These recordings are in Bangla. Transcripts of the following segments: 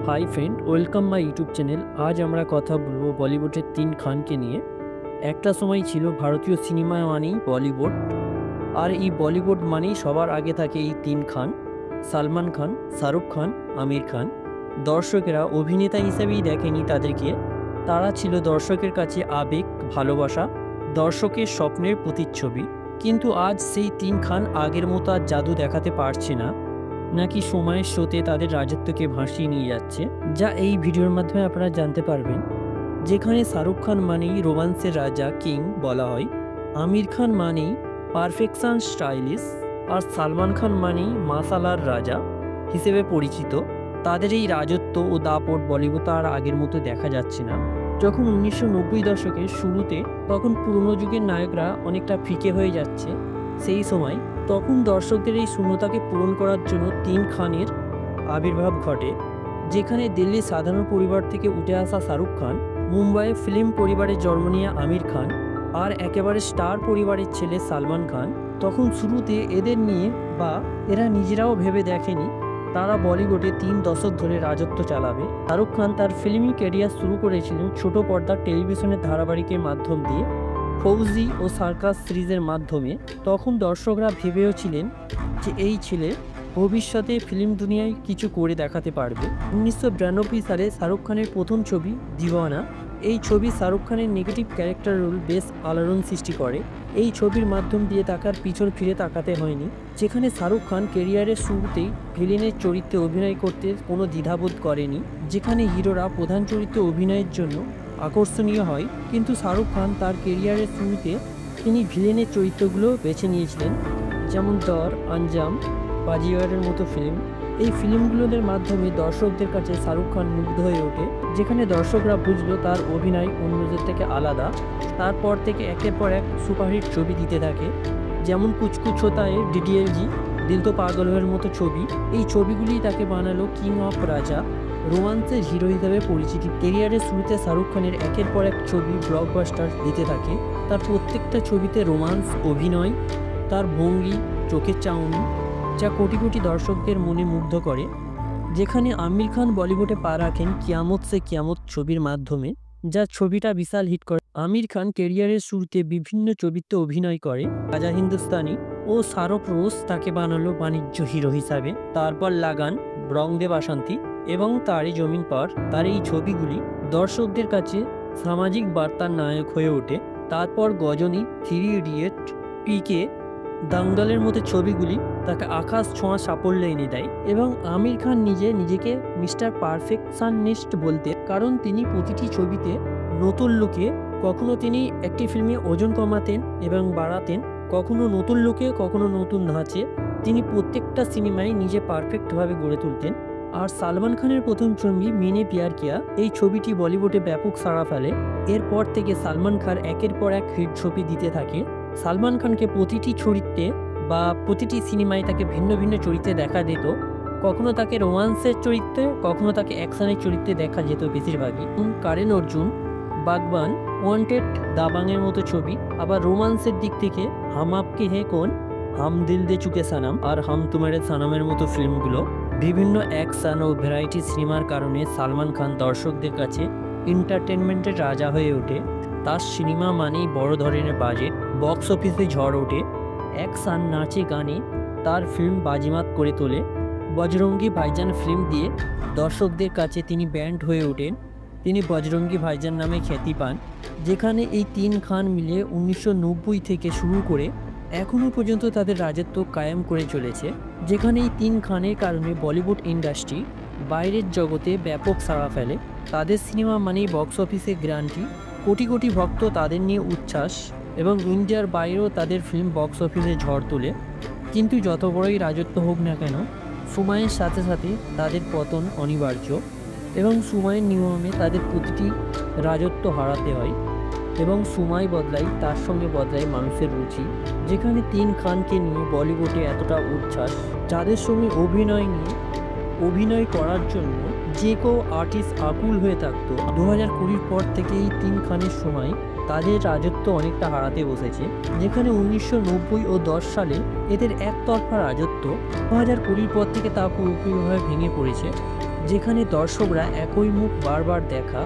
Hi friend, welcome my YouTube channel. আজ আমরা কথা বলবো বলিউডের তিন খানকে নিয়ে। একটা সময় ছিল ভারতীয় সিনেমা মানেই বলিউড, আর এই বলিউড মানেই সবার আগে থাকে এই তিন খান: সালমান খান, শাহরুখ খান, আমির খান। দর্শকেরা অভিনেতা হিসেবেই দেখেনি তাদেরকে, তারা ছিল দর্শকের কাছে আবেগ, ভালোবাসা, দর্শকের স্বপ্নের প্রতিচ্ছবি। কিন্তু আজ সেই তিন খান আগের মতো আর জাদু দেখাতে পারছে না, নাকি সময়ের স্রোতে তাদের রাজত্বকে ভাসিয়ে নিয়ে যাচ্ছে, যা এই ভিডিওর মাধ্যমে আপনারা জানতে পারবেন। যেখানে শাহরুখ খান মানেই রোমান্সের রাজা, কিং বলা হয়, আমির খান মানেই পারফেকশন, স্টাইলিশ, আর সালমান খান মানেই মাসালার রাজা হিসেবে পরিচিত। তাদের এই রাজত্ব ও দাপট বলিউড আর আগের মতো দেখা যাচ্ছে না। যখন 1990 দশকের শুরুতে, তখন পুরনো যুগের নায়করা অনেকটা ফিকে হয়ে যাচ্ছে। সেই সময় তখন দর্শকদের এই শূন্যতাকে পূরণ করার জন্য তিন খানের আবির্ভাব ঘটে। যেখানে দিল্লির সাধারণ পরিবার থেকে উঠে আসা শাহরুখ খান, মুম্বাইয়ে ফিল্ম পরিবারে জন্ম নেওয়া আমির খান, আর একেবারে স্টার পরিবারের ছেলে সালমান খান। তখন শুরুতে এদের নিয়ে বা এরা নিজেরাও ভেবে দেখেনি তারা বলিউডে 3 দশক ধরে রাজত্ব চালাবে। শাহরুখ খান তার ফিল্মি ক্যারিয়ার শুরু করেছিলেন ছোট পর্দার টেলিভিশনের ধারাবাহিকের মাধ্যম দিয়ে, ফৌজি ও সার্কাস সিরিজের মাধ্যমে। তখন দর্শকরা ভেবেওছিলেন যে এই ছেলে ভবিষ্যতে ফিল্ম দুনিয়ায় কিছু করে দেখাতে পারবে। 1992 সালে শাহরুখ খানের প্রথম ছবি দিওয়ানা, এই ছবি শাহরুখ খানের নেগেটিভ ক্যারেক্টার রোল বেশ আলোড়ন সৃষ্টি করে। এই ছবির মাধ্যম দিয়ে তাকার পিছন ফিরে তাকাতে হয়নি, যেখানে শাহরুখ খান কেরিয়ারের শুরুতেই ভিলেনের চরিত্রে অভিনয় করতে কোনো দ্বিধাবোধ করেনি। যেখানে হিরোরা প্রধান চরিত্রে অভিনয়ের জন্য আকর্ষণীয় হয়, কিন্তু শাহরুখ খান তার কেরিয়ারের শুরুতে তিনি ভিলেনের চরিত্রগুলো বেছে নিয়েছিলেন, যেমন দর, আঞ্জাম, বাজিওয়ারের মতো ফিল্ম। এই ফিল্মগুলোর মাধ্যমে দর্শকদের কাছে শাহরুখ খান মুগ্ধ হয়ে ওঠে, যেখানে দর্শকরা বুঝলো তার অভিনয় অন্যদের থেকে আলাদা। তারপর থেকে একের পর এক সুপারহিট ছবি দিতে থাকে, যেমন কুছ কুছ হোতা হ্যায়, ডিডিএলজি, দিল তো পাগল হওয়ার মতো ছবি। এই ছবিগুলি তাকে বানালো কিং অফ রাজা, রোমান্সের হিরো হিসেবে পরিচিতি। কেরিয়ারের শুরুতে শাহরুখ খানের একের পর এক ছবি ব্লকবাস্টার দিতে থাকে। তার প্রত্যেকটা ছবিতে রোমান্স, অভিনয়, তার ভঙ্গি, চোখের চাউনি, যা কোটি কোটি দর্শকদের মনে মুগ্ধ করে। যেখানে আমির খান বলিউডে পা রাখেন কিয়ামত সে কিয়ামত ছবির মাধ্যমে, যা ছবিটা বিশাল হিট করে। আমির খান কেরিয়ারের শুরুতে বিভিন্ন চরিত্রে অভিনয় করে, রাজা হিন্দুস্তানি ও সারফরোশ তাকে বানালো বাণিজ্য হিরো হিসাবে। তারপর লাগান, রং দে বাসন্তী এবং তারে জমিন পার, তার এই ছবিগুলি দর্শকদের কাছে সামাজিক বার্তার নায়ক হয়ে ওঠে। তারপর গজনী, 3 ইডিয়েট, পিকে, দাঙ্গলের মতো ছবিগুলি তাকে আকাশ ছোঁয়া সাফল্য এনে দেয়। এবং আমির খান নিজেকে মিস্টার পারফেকশনিস্ট বলতে, কারণ তিনি প্রতিটি ছবিতে নতুন লুকে, কখনো তিনি একটি ফিল্মে ওজন কমাতেন এবং বাড়াতেন, কখনো নতুন লুকে, কখনো নতুন ধাঁচে। তিনি প্রত্যেকটা সিনেমায় নিজে পারফেক্টভাবে গড়ে তুলতেন। আর সালমান খানের প্রথম ছবি মেনে প্যার কিয়া, এই ছবিটি বলিউডে ব্যাপক সাড়া ফেলে। এরপর থেকে সালমান খান একের পর এক হিট ছবি দিতে থাকে। সালমান খানকে প্রতিটি চরিত্রে বা প্রতিটি সিনেমায় তাকে ভিন্ন ভিন্ন চরিত্রে দেখা যেত। কখনো তাকে রোমান্সের চরিত্রে, কখনো তাকে অ্যাকশনের চরিত্রে দেখা যেত বেশিরভাগই। কারণ অর্জুন, বাগবান, ওয়ান্টেড, দাবাংয়ের মতো ছবি। আবার রোমান্সের দিক থেকে হাম আপকে হে কোন, হাম দিল দে চুকে সানাম আর হাম তুমারে সানামের মতো ফিল্মগুলো। বিভিন্ন অ্যাকশন ও ভ্যারাইটি সিনেমার কারণে সালমান খান দর্শকদের কাছে এন্টারটেনমেন্টের রাজা হয়ে ওঠে। তার সিনেমা মানেই বড় ধরনের বাজেট, বক্স অফিসে ঝড় ওঠে। অ্যাকশন, নাচে, গানে তার ফিল্ম বাজিমাত করে তোলে। বজরঙ্গি ভাইজান ফিল্ম দিয়ে দর্শকদের কাছে তিনি ব্যান্ড হয়ে ওঠেন। তিনি বজরঙ্গি ভাইজান নামে খ্যাতি পান। যেখানে এই তিন খান মিলে 1990 থেকে শুরু করে এখনও পর্যন্ত তাদের রাজত্ব কায়েম করে চলেছে। যেখানে এই তিন খানের কারণে বলিউড ইন্ডাস্ট্রি বাইরের জগতে ব্যাপক সাড়া ফেলে। তাদের সিনেমা মানেই বক্স অফিসে গ্যারান্টি, কোটি কোটি ভক্ত তাদের নিয়ে উচ্ছ্বাস, এবং ইন্ডিয়ার বাইরেও তাদের ফিল্ম বক্স অফিসে ঝড় তোলে। কিন্তু যত বড়ই রাজত্ব হোক না কেন, সময়ের সাথে সাথে তাদের পতন অনিবার্য, এবং সময়ের নিয়মে তাদের প্রতিটি রাজত্ব হারাতে হয়। এবং সময় বদলায়, তার সঙ্গে বদলায় মানুষের রুচি। যেখানে তিন খানকে নিয়ে বলিউডে এতটা উচ্ছ্বাস, যাদের সঙ্গে অভিনয় করার জন্য যে কেউ আর্টিস্ট আকুল হয়ে থাকতো। 2020 পর থেকে এই তিন খানের সময় তাদের রাজত্ব অনেকটা হারাতে বসেছে। যেখানে 1990 ও 10 সালে এদের একতরফা রাজত্ব, 2020 পর থেকে তা পুরোপুরিভাবে ভেঙে পড়েছে। যেখানে দর্শকরা একই মুখ বারবার দেখা,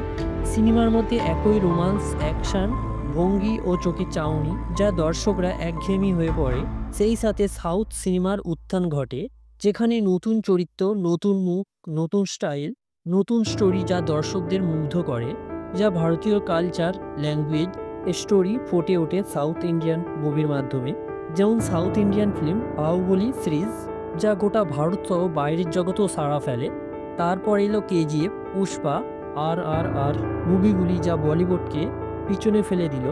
সিনেমার মধ্যে একই রোমান্স, অ্যাকশন, ভঙ্গি ও চোখে চাউনি যা দর্শকরা একঘেয়েমি হয়ে পড়ে। সেই সাথে সাউথ সিনেমার উত্থান ঘটে, যেখানে নতুন চরিত্র, নতুন মুখ, নতুন স্টাইল, নতুন স্টোরি যা দর্শকদের মুগ্ধ করে, যা ভারতীয় কালচার, ল্যাঙ্গুয়েজ, স্টোরি ফুটে ওঠে সাউথ ইন্ডিয়ান মুভির মাধ্যমে। যেমন south Indian film Baahubali series, যা গোটা ভারত সহ বাইরের জগতেও সাড়া ফেলে। তারপর এলো কেজিএফ, পুষ্পা, RRR মুভিগুলি যা বলিউডকে পিছনে ফেলে দিল।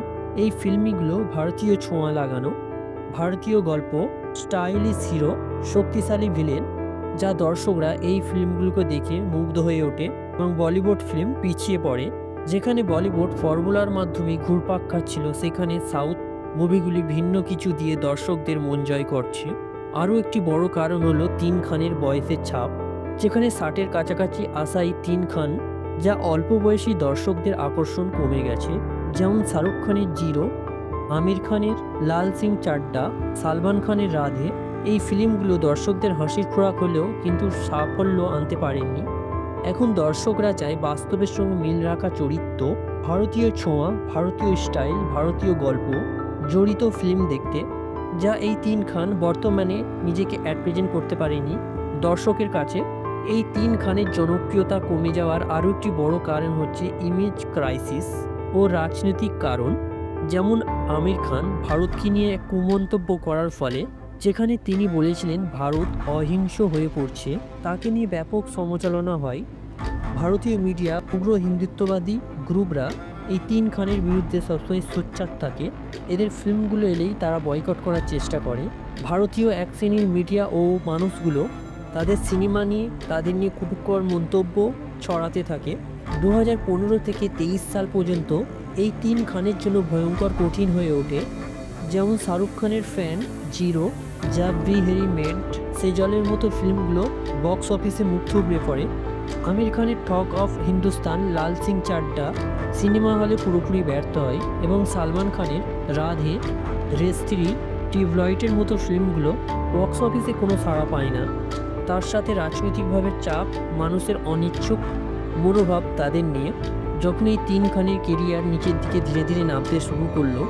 এই ফিল্মগুলো ভারতীয় ছোঁয়া লাগানো, ভারতীয় গল্প, স্টাইলিশ হিরো, শক্তিশালী ভিলেন, যা দর্শকরা এই ফিল্মগুলোকে দেখে মুগ্ধ হয়ে ওঠে। এবং বলিউড ফিল্ম পিছিয়ে পড়ে। যেখানে বলিউড ফর্মুলার মাধ্যমে ঘুরপাক খাচ্ছিল, সেখানে সাউথ মুভিগুলি ভিন্ন কিছু দিয়ে দর্শকদের মন জয় করছে। আরও একটি বড় কারণ হলো তিন খানের বয়সের ছাপ। যেখানে 60-এর কাছাকাছি আসা এই তিন খান, যা অল্প বয়সী দর্শকদের আকর্ষণ কমে গেছে। যেমন শাহরুখ খানের জিরো, আমির খানের লাল সিং চাড্ডা, সালমান খানের রাধে। এই ফিল্মগুলো দর্শকদের হাসির খোরাক হলেও কিন্তু সাফল্য আনতে পারেননি। এখন দর্শকরা চায় বাস্তবের সঙ্গে মিল রাখা চরিত্র, ভারতীয় ছোঁয়া, ভারতীয় স্টাইল, ভারতীয় গল্প জড়িত ফিল্ম দেখতে, যা এই তিন খান বর্তমানে নিজেকে প্রেজেন্ট করতে পারেনি দর্শকের কাছে। এই তিন খানের জনপ্রিয়তা কমে যাওয়ার আরও একটি বড় কারণ হচ্ছে ইমেজ ক্রাইসিস ও রাজনৈতিক কারণ। যেমন আমির খান ভারতকে নিয়ে এক কুমন্তব্য করার ফলে, যেখানে তিনি বলেছিলেন ভারত অহিংস হয়ে পড়ছে, তাকে নিয়ে ব্যাপক সমালোচনা হয়। ভারতীয় মিডিয়া, উগ্র হিন্দুত্ববাদী গ্রুপরা এই তিন খানের বিরুদ্ধে সবসময় সোচ্চার থাকে। এদের ফিল্মগুলো এলেই তারা বয়কট করার চেষ্টা করে। ভারতীয় এক শ্রেণীর মিডিয়া ও মানুষগুলো তাদের সিনেমা নিয়ে, তাদের নিয়ে কুটুকর মন্তব্য ছড়াতে থাকে। 2015 থেকে 23 সাল পর্যন্ত এই তিন খানের জন্য ভয়ঙ্কর কঠিন হয়ে ওঠে। যেমন শাহরুখ খানের ফ্যান, জিরো, জব ভি হেরি মেড, সেজলের মতো ফিল্মগুলো বক্স অফিসে মুখ থুবড়ে পড়ে। আমির খানের thugs of Hindustan, Lal Singh Chaddha cinema হলে পুরোপুরি ব্যর্থ হয় এবং সালমান খানের রাধে, রেস্ত্রী, টিউবলাইটের মতো ফিল্মগুলো বক্স অফিসে কোনো সাড়া পায় না। তার সাথে রাজনৈতিকভাবে চাপ, মানুষের অনিচ্ছুক মনোভাব তাদের নিয়ে। যখন এই তিন খানের কেরিয়ার নিচের দিকে ধীরে ধীরে নামতে শুরু করলো,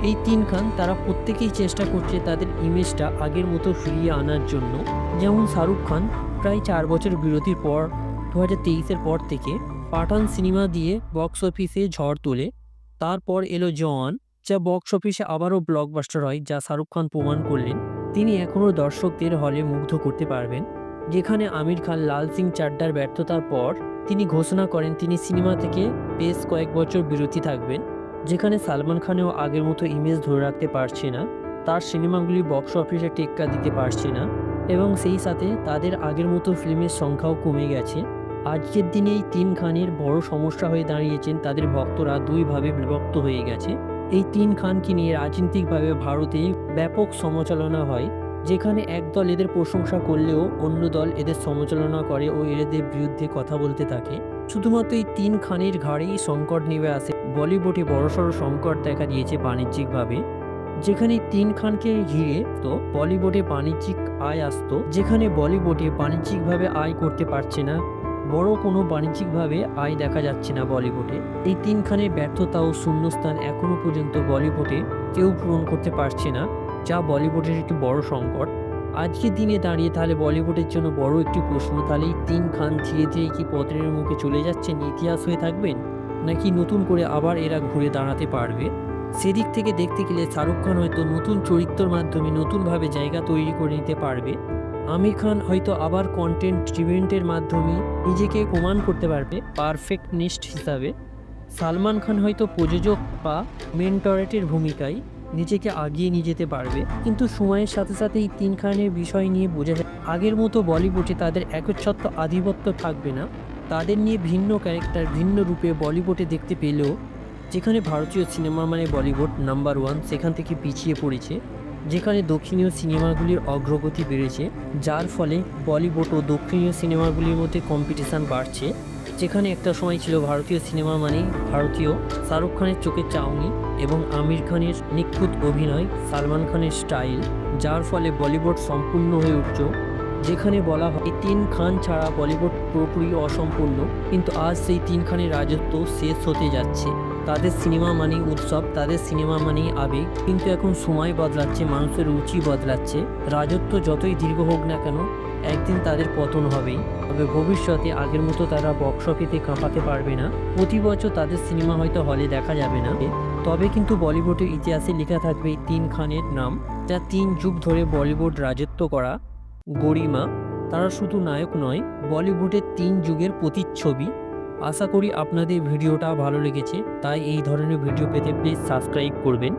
এই তিন খান তারা প্রত্যেকেই চেষ্টা করছে তাদের ইমেজটা আগের মতো ফিরিয়ে আনার জন্য। যেমন শাহরুখ খান প্রায় 4 বছর বিরতির পর 2023-এর পর থেকে পাঠান সিনেমা দিয়ে বক্স অফিসে ঝড় তোলে। তারপর এলো জওয়ান, যা বক্স অফিসে আবারও ব্লকবাস্টার হয়, যা শাহরুখ খান প্রমাণ করলেন তিনি এখনও দর্শকদের হলে মুগ্ধ করতে পারবেন। যেখানে আমির খান লাল সিং চাড্ডার ব্যর্থতার পর তিনি ঘোষণা করেন তিনি সিনেমা থেকে বেশ কয়েক বছর বিরতি থাকবেন। যেখানে সালমান খানেও আগের মতো ইমেজ ধরে রাখতে পারছে না, তার সিনেমাগুলি বক্স অফিসে টেক্কা দিতে পারছে না এবং সেই সাথে তাদের আগের মতো ফিল্মের সংখ্যাও কমে গেছে। আজকের দিনে এই তিন খানের বড় সমস্যা হয়ে দাঁড়িয়েছেন, তাদের ভক্তরা দুইভাবে বিভক্ত হয়ে গেছে। এই তিন খানকে নিয়ে রাজনৈতিকভাবে ভারতে ব্যাপক সমালোচনা হয়, যেখানে এক দল এদের প্রশংসা করলেও অন্য দল এদের সমালোচনা করে ও এদের বিরুদ্ধে কথা বলতে থাকে। শুধুমাত্র এই তিন খানের ঘাড়েই সংকট নেমে আসে। বলিউডে বড়সড় সংকট দেখা দিয়েছে বাণিজ্যিকভাবে, যেখানে তিন খানকে ঘিরে তো বলিউডে বাণিজ্যিক আয় আসতো, যেখানে বলিউডে বাণিজ্যিকভাবে আয় করতে পারছে না, বড় কোনো বাণিজ্যিকভাবে আয় দেখা যাচ্ছে না বলিউডে। এই তিন খানের ব্যর্থতা ও শূন্যস্থান এখনো পর্যন্ত বলিউডে কেউ পূরণ করতে পারছে না, যা বলিউডের একটি বড় সংকট। আজকের দিনে দাঁড়িয়ে তাহলে বলিউডের জন্য বড় একটি প্রশ্ন, তাহলে এই তিন খান ধীরে ধীরে কি পতনের মুখে চলে যাচ্ছেন, ইতিহাস হয়ে থাকবেন, নাকি নতুন করে আবার এরা ঘুরে দাঁড়াতে পারবে? সেদিক থেকে দেখতে গেলে শাহরুখ খান হয়তো নতুন চরিত্রের মাধ্যমে নতুনভাবে জায়গা তৈরি করে নিতে পারবে। আমির খান হয়তো আবার কন্টেন্ট ইভেন্টের মাধ্যমে নিজেকে প্রমাণ করতে পারবে পারফেক্টনিস্ট হিসাবে। সালমান খান হয়তো প্রযোজক বা মেন্টরেটের ভূমিকায় নিজেকে আগিয়ে নিয়ে যেতে পারবে। কিন্তু সময়ের সাথে সাথে এই তিন খানের বিষয় নিয়ে বোঝা যায় আগের মতো বলিউডে তাদের একচ্ছত্র আধিপত্য থাকবে না। তাদের নিয়ে ভিন্ন ক্যারেক্টার, ভিন্ন রূপে বলিউডে দেখতে পেলেও যেখানে ভারতীয় সিনেমা মানে বলিউড নাম্বার 1, সেখান থেকে পিছিয়ে পড়েছে। যেখানে দক্ষিণীয় সিনেমাগুলির অগ্রগতি বেড়েছে, যার ফলে বলিউড ও দক্ষিণীয় সিনেমাগুলির মধ্যে কম্পিটিশান বাড়ছে। যেখানে একটা সময় ছিল ভারতীয় সিনেমা মানেই ভারতীয়, শাহরুখ খানের চোখের চাউনি এবং আমির খানের নিখুঁত অভিনয়, সালমান খানের স্টাইল, যার ফলে বলিউড সম্পূর্ণ হয়ে উঠত যেখানে বলা হয় এই তিন খান ছাড়া বলিউড পুরোপুরি অসম্পূর্ণ। কিন্তু আজ সেই তিন খানের রাজত্ব শেষ হতে যাচ্ছে। তাদের সিনেমা মানেই উৎসব, তাদের সিনেমা মানেই আবেগ। কিন্তু এখন সময় বদলাচ্ছে, মানুষের রুচি বদলাচ্ছে। রাজত্ব যতই দীর্ঘ হোক না কেন, একদিন তাদের পতন হবেই। তবে ভবিষ্যতে আগের মতো তারা বক্স অফিসে কাঁপাতে পারবে না। প্রতি বছর তাদের সিনেমা হয়তো হলে দেখা যাবে না, তবে কিন্তু বলিউডের ইতিহাসে লেখা থাকবে এই তিন খানের নাম, যা 3 যুগ ধরে বলিউড রাজত্ব করা গরিমা। তারা শুধু নায়ক নয়, বলিউডের 3 যুগের প্রতিচ্ছবি। আশা করি আপনাদের ভিডিওটা ভালো লেগেছে, তাই এই ধরনের ভিডিও পেতে প্লিজ সাবস্ক্রাইব করবেন।